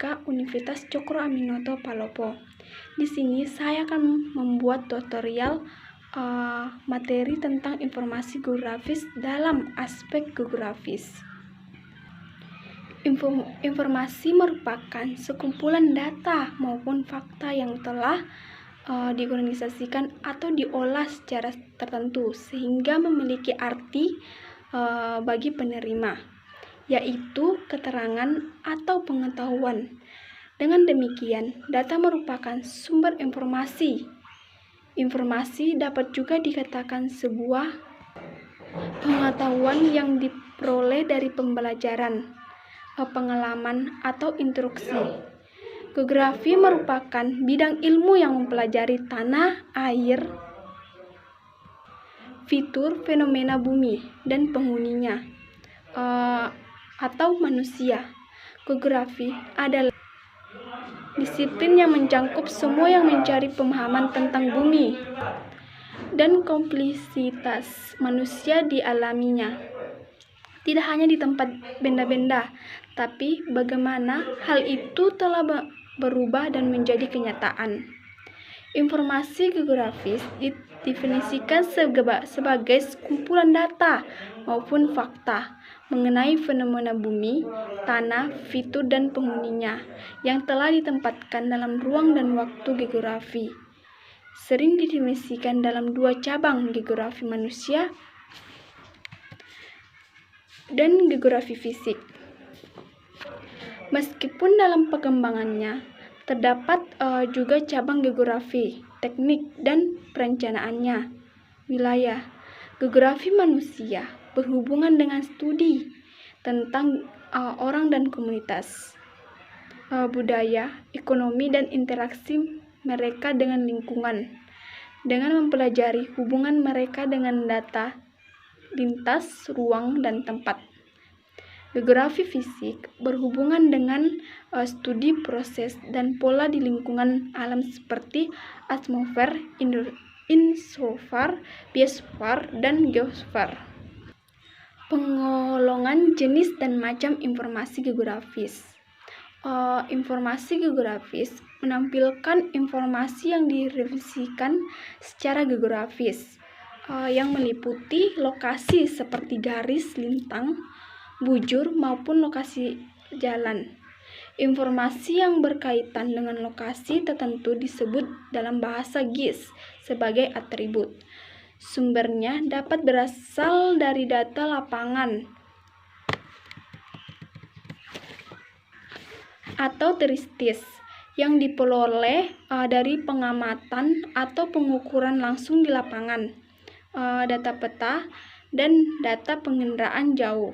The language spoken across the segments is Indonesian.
Geofisika Universitas Cokro Aminoto Palopo. Di sini saya akan membuat tutorial materi tentang informasi geografis dalam aspek geografis. Informasi merupakan sekumpulan data maupun fakta yang telah diorganisasikan atau diolah secara tertentu sehingga memiliki arti bagi penerima, yaitu keterangan atau pengetahuan. Dengan demikian, data merupakan sumber informasi. Informasi dapat juga dikatakan sebuah pengetahuan yang diperoleh dari pembelajaran, pengalaman, atau instruksi. Geografi merupakan bidang ilmu yang mempelajari tanah, air, fitur, fenomena bumi, dan penghuninya, atau manusia. Geografi adalah disiplin yang mencakup semua yang mencari pemahaman tentang bumi dan kompleksitas manusia di alaminya. Tidak hanya di tempat benda-benda, tapi bagaimana hal itu telah berubah dan menjadi kenyataan. Informasi geografis didefinisikan sebagai kumpulan data maupun fakta mengenai fenomena bumi, tanah, fitur, dan penghuninya yang telah ditempatkan dalam ruang dan waktu geografi. Sering didefinisikan dalam dua cabang, geografi manusia dan geografi fisik. Meskipun dalam pengembangannya terdapat juga cabang geografi, teknik, dan perencanaannya. Wilayah geografi manusia berhubungan dengan studi tentang orang dan komunitas, budaya, ekonomi, dan interaksi mereka dengan lingkungan. Dengan mempelajari hubungan mereka dengan data lintas ruang dan tempat. Geografi fisik berhubungan dengan studi proses dan pola di lingkungan alam seperti atmosfer, insofar, biosfer, dan geosfer. Penggolongan jenis dan macam informasi geografis. Informasi geografis menampilkan informasi yang direvisikan secara geografis, yang meliputi lokasi seperti garis lintang, bujur, maupun lokasi jalan. Informasi yang berkaitan dengan lokasi tertentu disebut dalam bahasa GIS sebagai atribut. Sumbernya dapat berasal dari data lapangan atau teoretis yang diperoleh dari pengamatan atau pengukuran langsung di lapangan, data peta, dan data pengendaraan jauh.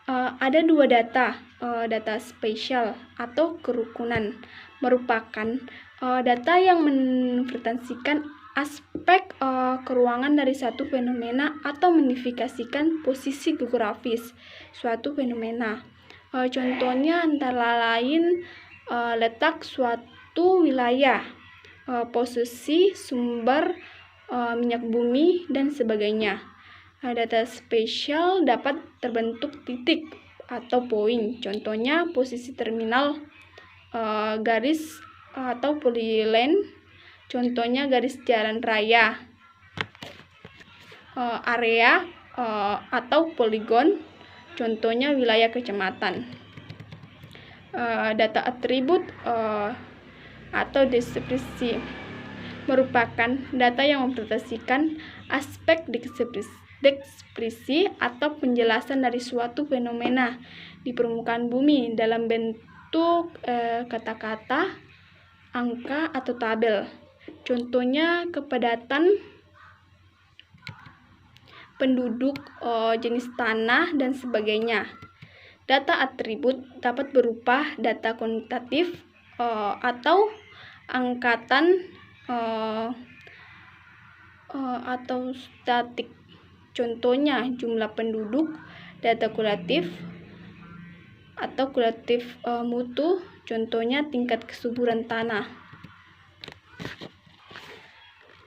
Ada dua data spesial atau kerukunan merupakan data yang merepresentasikan aspek keruangan dari satu fenomena atau mengindikasikan posisi geografis suatu fenomena. Contohnya antara lain letak suatu wilayah, posisi sumber minyak bumi, dan sebagainya. Data spesial dapat terbentuk titik atau poin, contohnya posisi terminal, garis atau polyline, contohnya garis jalan raya, area atau poligon, contohnya wilayah kecamatan. Data atribut atau deskripsi merupakan data yang mempresentasikan aspek deskripsi atau penjelasan dari suatu fenomena di permukaan bumi dalam bentuk kata-kata, angka, atau tabel. Contohnya kepadatan penduduk, jenis tanah, dan sebagainya. Data atribut dapat berupa data kuantitatif atau angkatan atau statik. Contohnya jumlah penduduk, data kualitatif atau kualitatif mutu, contohnya tingkat kesuburan tanah.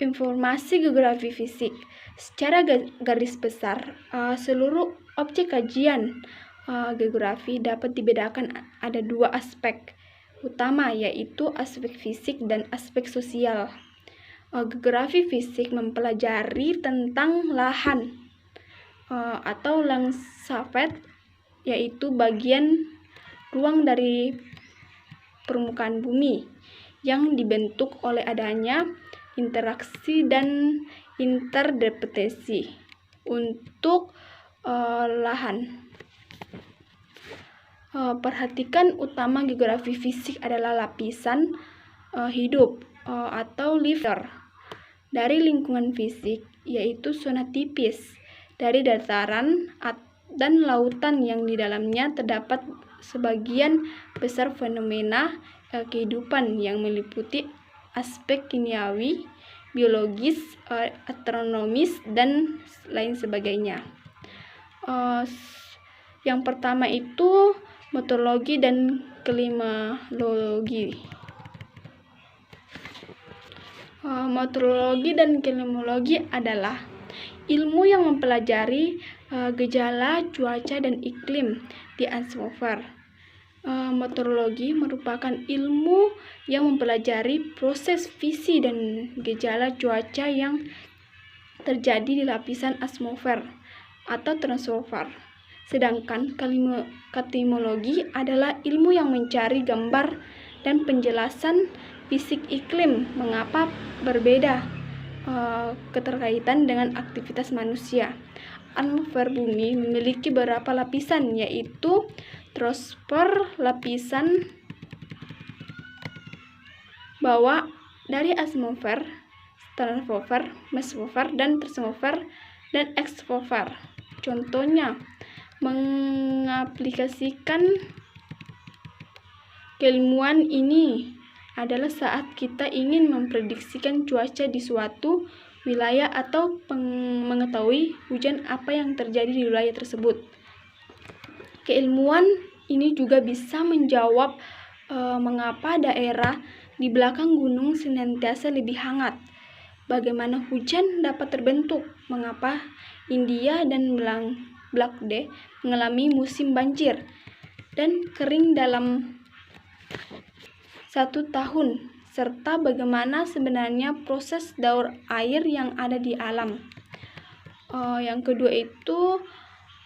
Informasi geografi fisik. Secara garis besar, seluruh objek kajian geografi dapat dibedakan ada dua aspek utama, yaitu aspek fisik dan aspek sosial. Geografi fisik mempelajari tentang lahan atau landscape, yaitu bagian ruang dari permukaan bumi yang dibentuk oleh adanya interaksi dan interdependisi untuk lahan. Perhatikan utama geografi fisik adalah lapisan hidup atau layer dari lingkungan fisik, yaitu zona tipis dari dataran dan lautan yang di dalamnya terdapat sebagian besar fenomena kehidupan yang meliputi aspek kimiawi, biologis, astronomis, dan lain sebagainya. Yang pertama itu meteorologi dan klimatologi. Meteorologi dan klimatologi adalah ilmu yang mempelajari gejala cuaca dan iklim di atmosfer. Meteorologi merupakan ilmu yang mempelajari proses fisik dan gejala cuaca yang terjadi di lapisan atmosfer atau troposfer. Sedangkan klimatologi adalah ilmu yang mencari gambar dan penjelasan fisik iklim, mengapa berbeda keterkaitan dengan aktivitas manusia. Atmosfer bumi memiliki beberapa lapisan, yaitu troposfer, lapisan bawah dari atmosfer, stratosfer, mesosfer, dan termosfer, dan eksosfer. Contohnya, mengaplikasikan keilmuan ini adalah saat kita ingin memprediksikan cuaca di suatu wilayah atau mengetahui hujan apa yang terjadi di wilayah tersebut. Keilmuan ini juga bisa menjawab mengapa daerah di belakang gunung senantiasa lebih hangat, bagaimana hujan dapat terbentuk, mengapa India dan Bangladesh mengalami musim banjir dan kering dalam satu tahun, serta bagaimana sebenarnya proses daur air yang ada di alam. Yang kedua itu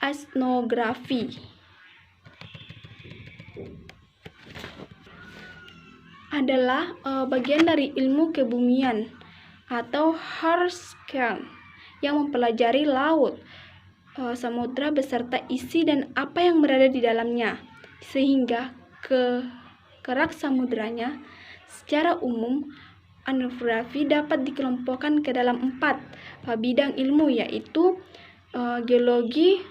oceanografi. Adalah bagian dari ilmu kebumian atau earth science yang mempelajari laut, samudra beserta isi dan apa yang berada di dalamnya, sehingga kerak samudranya. Secara umum, oceanografi dapat dikelompokkan ke dalam 4 bidang ilmu, yaitu geologi,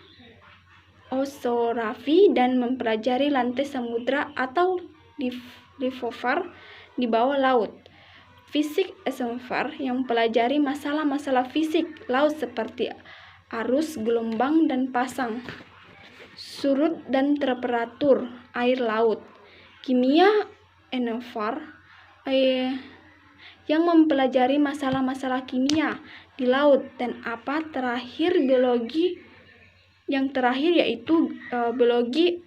oceanografi, dan mempelajari lantai samudra atau litosfer di bawah laut. Fisik atmosfer yang mempelajari masalah-masalah fisik laut seperti arus, gelombang, dan pasang surut dan temperatur air laut. Kimia atmosfer yang mempelajari masalah-masalah kimia di laut. Dan biologi yang terakhir yaitu biologi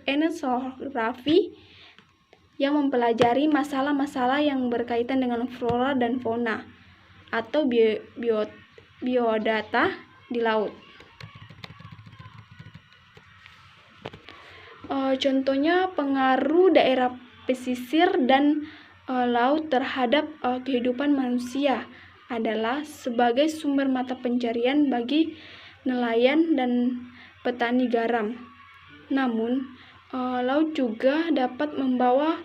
oceanografi yang mempelajari masalah-masalah yang berkaitan dengan flora dan fauna atau biodata di laut. Contohnya pengaruh daerah pesisir dan laut terhadap kehidupan manusia adalah sebagai sumber mata pencarian bagi nelayan dan petani garam. Namun, laut juga dapat membawa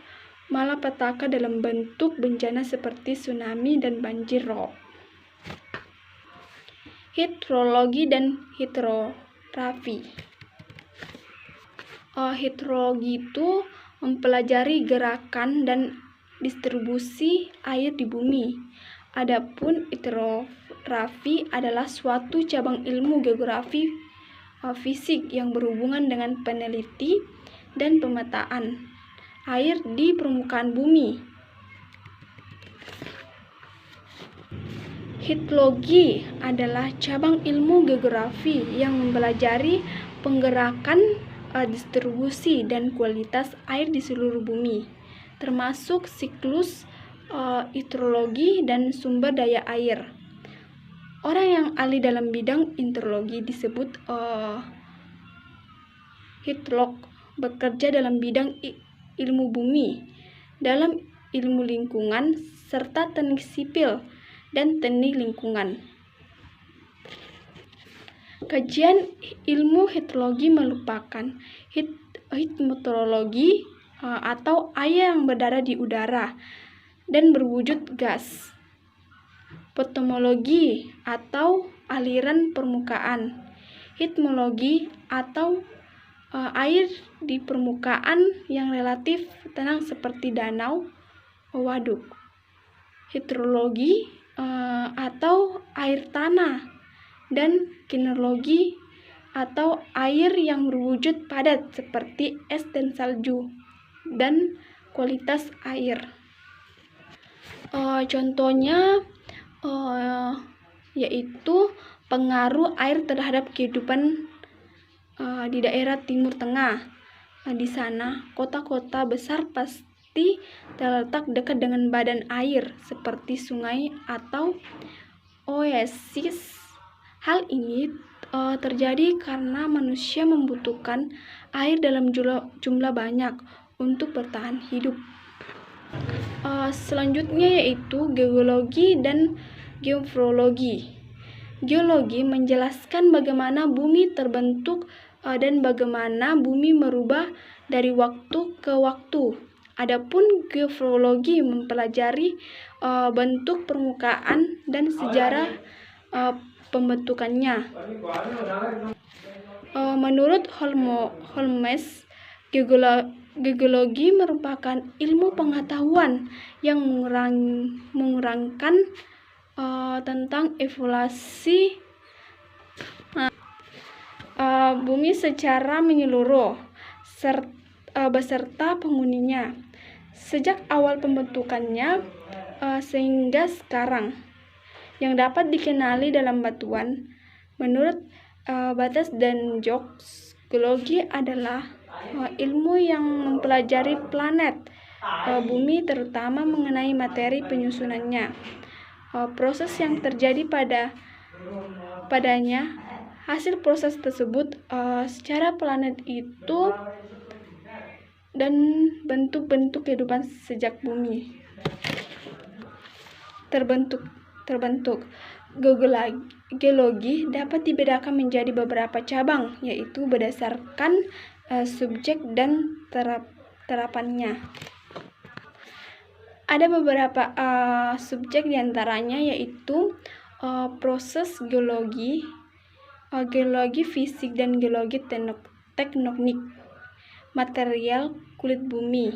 malapetaka dalam bentuk bencana seperti tsunami dan banjir rob. Hidrologi dan hidrografi. Hidrologi itu mempelajari gerakan dan distribusi air di bumi. Adapun hidrografi adalah suatu cabang ilmu geografi fisik yang berhubungan dengan peneliti dan pemetaan air di permukaan bumi. Hidrologi adalah cabang ilmu geografi yang mempelajari penggerakan, distribusi, dan kualitas air di seluruh bumi, termasuk siklus hidrologi dan sumber daya air. Orang yang ahli dalam bidang hidrologi disebut hidrolog, bekerja dalam bidang ilmu bumi, dalam ilmu lingkungan, serta teknik sipil dan teknik lingkungan. Kajian ilmu hidrologi merupakan hidrometeorologi atau air yang berada di udara dan berwujud gas. Petomologi atau aliran permukaan. Hidrologi atau air di permukaan yang relatif tenang seperti danau, waduk. Hidrologi atau air tanah, dan kineologi atau air yang berwujud padat seperti es dan salju, dan kualitas air. Contohnya yaitu pengaruh air terhadap kehidupan di daerah Timur Tengah. Di sana, kota-kota besar pasti terletak dekat dengan badan air seperti sungai atau oasis. Hal ini terjadi karena manusia membutuhkan air dalam jumlah banyak untuk bertahan hidup. Selanjutnya yaitu geologi dan geofrologi. Geologi menjelaskan bagaimana bumi terbentuk dan bagaimana bumi merubah dari waktu ke waktu. Adapun geofrologi mempelajari bentuk permukaan dan sejarah pembentukannya. Menurut Holmes, geologi merupakan ilmu pengetahuan yang mengurangkan tentang evolusi bumi secara menyeluruh beserta penghuninya sejak awal pembentukannya sehingga sekarang, yang dapat dikenali dalam batuan. Menurut Bates dan Jocks, geologi adalah ilmu yang mempelajari planet bumi, terutama mengenai materi penyusunannya, proses yang terjadi padanya, hasil proses tersebut, secara planet itu, dan bentuk-bentuk kehidupan sejak bumi terbentuk. Geologi dapat dibedakan menjadi beberapa cabang, yaitu berdasarkan subjek dan terapannya. Ada beberapa subjek diantaranya yaitu proses geologi, geologi fisik dan geologi tektonik, material kulit bumi,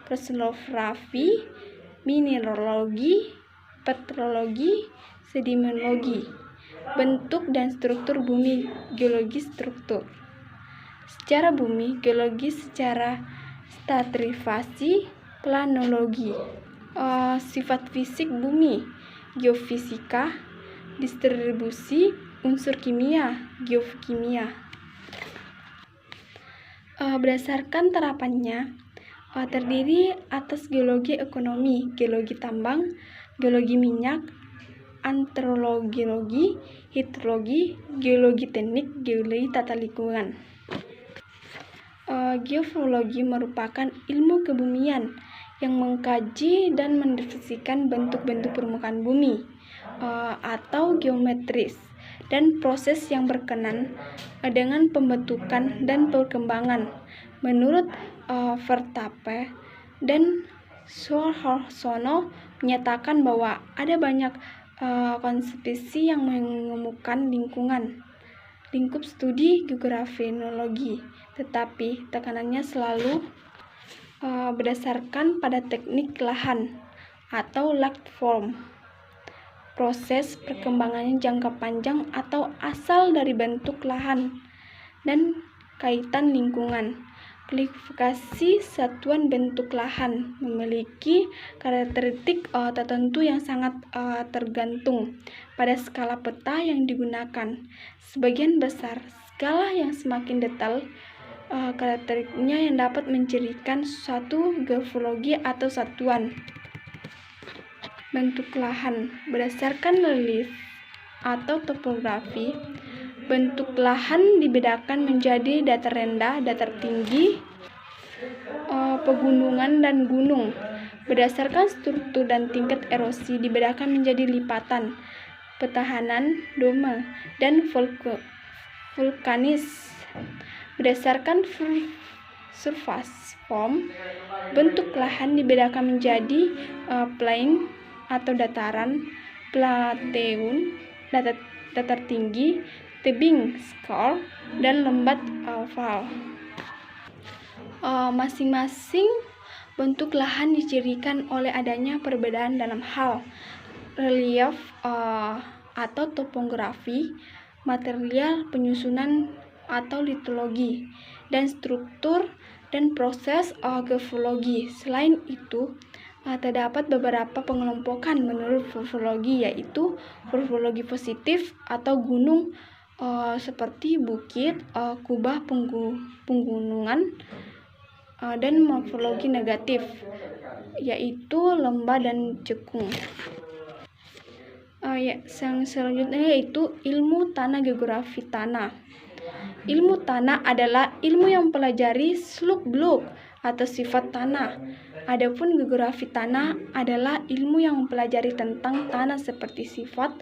kristalografi, mineralogi, petrologi, sedimentologi, bentuk dan struktur bumi, geologi struktur, sejarah bumi, geologi secara stratigrafis, planologi, sifat fisik bumi, geofisika, distribusi unsur kimia, geokimia. Berdasarkan terapannya, terdiri atas geologi ekonomi, geologi tambang, geologi minyak, antrogeologi, hidrologi, geologi teknik, geologi tata lingkungan. Geofrologi merupakan ilmu kebumian yang mengkaji dan mendeskripsikan bentuk-bentuk permukaan bumi atau geometris dan proses yang berkenaan dengan pembentukan dan perkembangan. Menurut Verstappen dan Suharsono menyatakan bahwa ada banyak konsepsi yang mengemukakan lingkup studi geografenologi, tetapi tekanannya selalu berdasarkan pada teknik lahan atau landform, proses perkembangannya jangka panjang atau asal dari bentuk lahan, dan kaitan lingkungan. Klasifikasi satuan bentuk lahan memiliki karakteristik tertentu yang sangat tergantung pada skala peta yang digunakan. Sebagian besar skala yang semakin detail karakteristiknya yang dapat mencirikan suatu geofologi atau satuan bentuk lahan. Berdasarkan relief atau topografi, bentuk lahan dibedakan menjadi datar rendah, datar tinggi, pegunungan, dan gunung. Berdasarkan struktur dan tingkat erosi dibedakan menjadi lipatan, petahanan, dome, dan vulkanis. Berdasarkan surface form, bentuk lahan dibedakan menjadi plain atau dataran, plateau, datar tinggi, tebing, skar, dan lembat val. Masing-masing bentuk lahan dicirikan oleh adanya perbedaan dalam hal relief atau topografi, material penyusunan atau litologi, dan struktur dan proses geofologi. Selain itu, terdapat beberapa pengelompokan menurut morfologi, yaitu morfologi positif atau gunung seperti bukit, kubah pegunungan, dan morfologi negatif, yaitu lembah dan cekung. Yang selanjutnya yaitu ilmu tanah, geografi tanah. Ilmu tanah adalah ilmu yang mempelajari seluk-beluk atau sifat tanah. Adapun geografi tanah adalah ilmu yang mempelajari tentang tanah seperti sifat,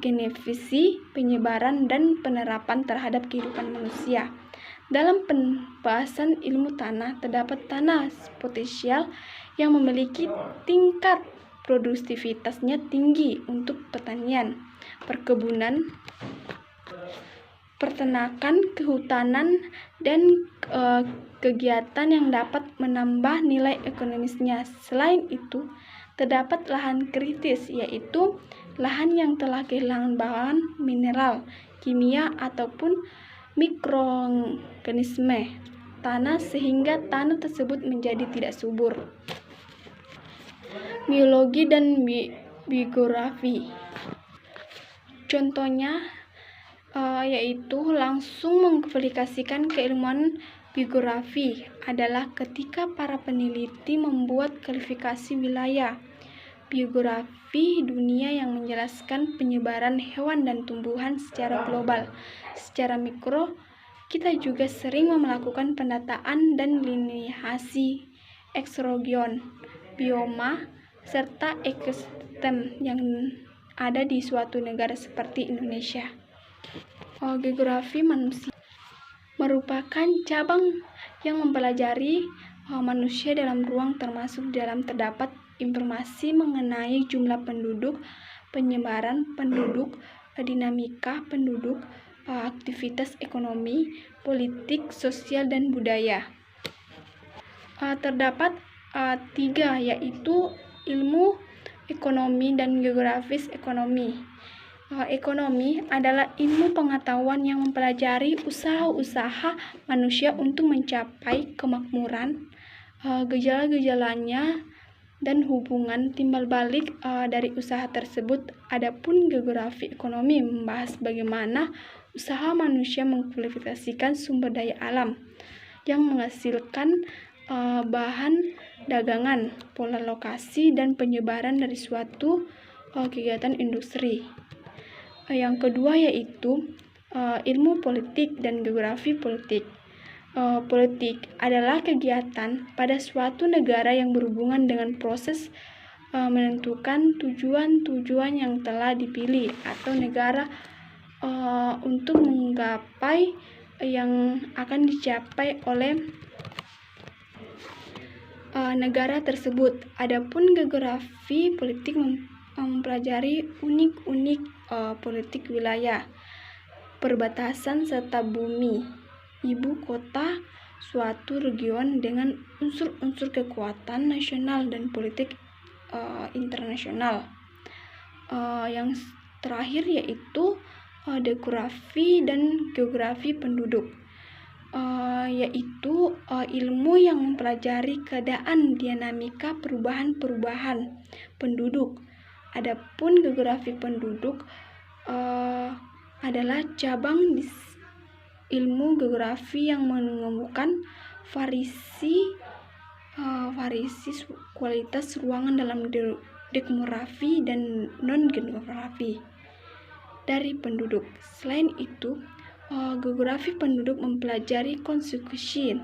genesis, penyebaran, dan penerapan terhadap kehidupan manusia. Dalam pembahasan ilmu tanah, terdapat tanah potensial yang memiliki tingkat produktivitasnya tinggi untuk pertanian, perkebunan, peternakan, kehutanan, dan kegiatan yang dapat menambah nilai ekonomisnya. Selain itu, terdapat lahan kritis, yaitu lahan yang telah kehilangan bahan mineral, kimia, ataupun mikroorganisme tanah sehingga tanah tersebut menjadi tidak subur. Biologi dan biografi. Contohnya yaitu langsung mengaplikasikan keilmuan biografi adalah ketika para peneliti membuat klasifikasi wilayah biografi dunia yang menjelaskan penyebaran hewan dan tumbuhan secara global. Secara mikro, kita juga sering melakukan pendataan dan lineasi ekosistem, bioma, serta ekosistem yang ada di suatu negara seperti Indonesia. Geografi manusia merupakan cabang yang mempelajari manusia dalam ruang, termasuk dalam terdapat informasi mengenai jumlah penduduk, penyebaran penduduk, dinamika penduduk, aktivitas ekonomi, politik, sosial, dan budaya. Terdapat 3, yaitu ilmu ekonomi dan geografis ekonomi. Ekonomi adalah ilmu pengetahuan yang mempelajari usaha-usaha manusia untuk mencapai kemakmuran, gejala-gejalanya, dan hubungan timbal balik dari usaha tersebut. Adapun geografi ekonomi membahas bagaimana usaha manusia mengaplikasikan sumber daya alam yang menghasilkan bahan dagangan, pola lokasi, dan penyebaran dari suatu kegiatan industri. Yang kedua yaitu ilmu politik dan geografi politik. Politik adalah kegiatan pada suatu negara yang berhubungan dengan proses menentukan tujuan-tujuan yang telah dipilih atau negara untuk menggapai yang akan dicapai oleh negara tersebut. Adapun geografi politik mempelajari unik-unik politik wilayah, perbatasan, serta bumi, ibu kota suatu region dengan unsur-unsur kekuatan nasional dan politik internasional. Yang terakhir yaitu demografi dan geografi penduduk. yaitu ilmu yang mempelajari keadaan dinamika perubahan-perubahan penduduk. Adapun geografi penduduk adalah cabang ilmu geografi yang menemukan variasi kualitas ruangan dalam demografi dan non-demografi dari penduduk. Selain itu, geografi penduduk mempelajari konsekuensi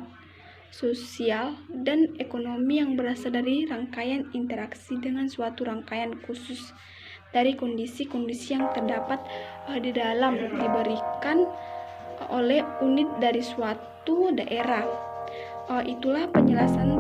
sosial dan ekonomi yang berasal dari rangkaian interaksi dengan suatu rangkaian khusus dari kondisi-kondisi yang terdapat di dalam diberikan oleh unit dari suatu daerah. Itulah penjelasan